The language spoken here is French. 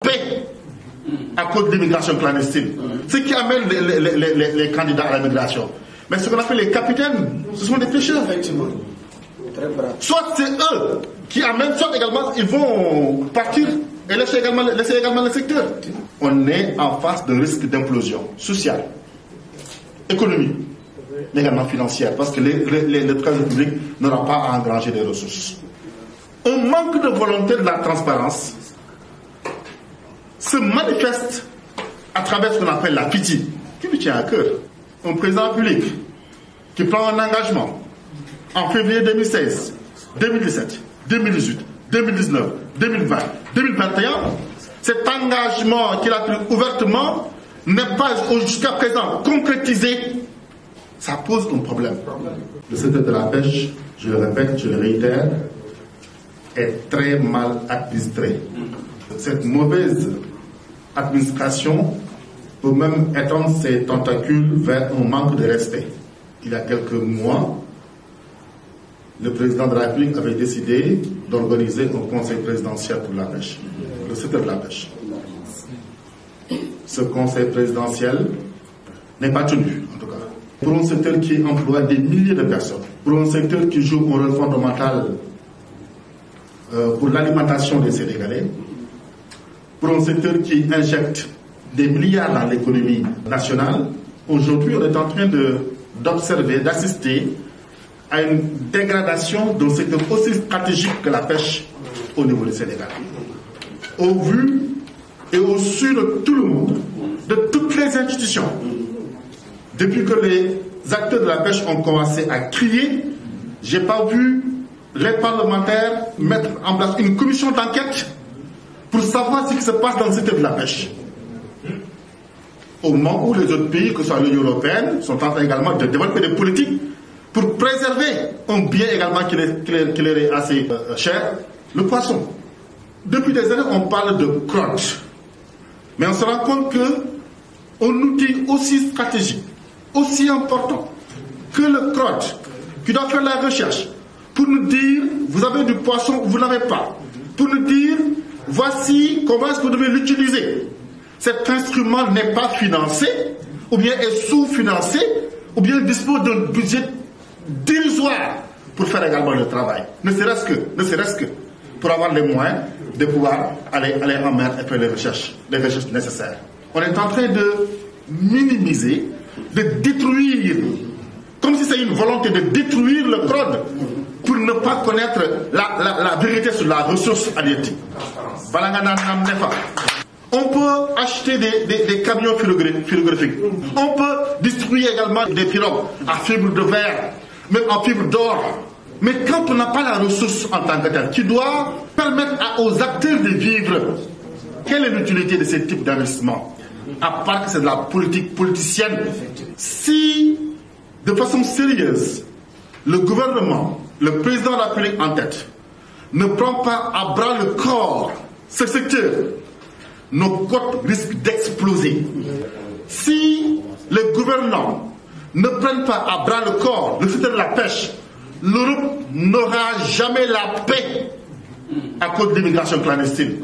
paix à cause de l'immigration clandestine. Ce qui amène les candidats à la migration. Mais ce qu'on appelle les capitaines, ce sont des pêcheurs. Soit c'est eux qui amènent, soit également ils vont partir et laisser également le secteur. On est en face d'un risque d'implosion sociale, économique, mais également financière, parce que le trésor public n'aura pas à engranger des ressources. Un manque de volonté de la transparence se manifeste à travers ce qu'on appelle la pitié, qui lui tient à cœur. Un président public qui prend un engagement en février 2016, 2017, 2018, 2019, 2020, 2021, cet engagement qu'il a pris ouvertement n'est pas jusqu'à présent concrétisé. Ça pose un problème. Le secteur de la pêche, je le répète, je le réitère, est très mal administré. Cette mauvaise administration peut même étendre ses tentacules vers un manque de respect. Il y a quelques mois, le président de la République avait décidé d'organiser un conseil présidentiel pour la pêche, le secteur de la pêche. Ce conseil présidentiel n'est pas tenu, en tout cas. Pour un secteur qui emploie des milliers de personnes, pour un secteur qui joue un rôle fondamental pour l'alimentation des Sénégalais, pour un secteur qui injecte des milliards dans l'économie nationale, aujourd'hui on est en train d'observer, d'assister à une dégradation d'un secteur aussi stratégique que la pêche au niveau du Sénégal. Au vu et au su de tout le monde, de toutes les institutions, depuis que les acteurs de la pêche ont commencé à crier, je n'ai pas vu les parlementaires mettre en place une commission d'enquête pour savoir ce qui se passe dans le secteur de la pêche. Au moment où les autres pays, que ce soit l'Union européenne, sont en train également de développer des politiques pour préserver un bien également qui leur est assez cher, le poisson. Depuis des années, on parle de crotte. Mais on se rend compte qu'un outil aussi stratégique, aussi important que le crotte, qui doit faire la recherche, pour nous dire, vous avez du poisson ou vous n'avez pas, pour nous dire, voici comment est-ce que vous devez l'utiliser. Cet instrument n'est pas financé, ou bien est sous-financé, ou bien dispose d'un budget dérisoire pour faire également le travail. Ne serait-ce que pour avoir les moyens de pouvoir aller en mer et faire les recherches nécessaires. On est en train de minimiser, de détruire, comme si c'est une volonté de détruire le code pour ne pas connaître la vérité sur la ressource halieutique. On peut acheter des camions philographiques. On peut distribuer également des pirogues à fibre de verre, même en fibre d'or. Mais quand on n'a pas la ressource en tant que telle, qui doit permettre aux acteurs de vivre, quelle est l'utilité de ce type d'investissement? À part que c'est de la politique politicienne. Si, de façon sérieuse, le gouvernement, le président de la République en tête, ne prend pas à bras le corps ce secteur, nos côtes risquent d'exploser. Si les gouvernants ne prennent pas à bras le corps le secteur de la pêche, l'Europe n'aura jamais la paix à cause de l'immigration clandestine.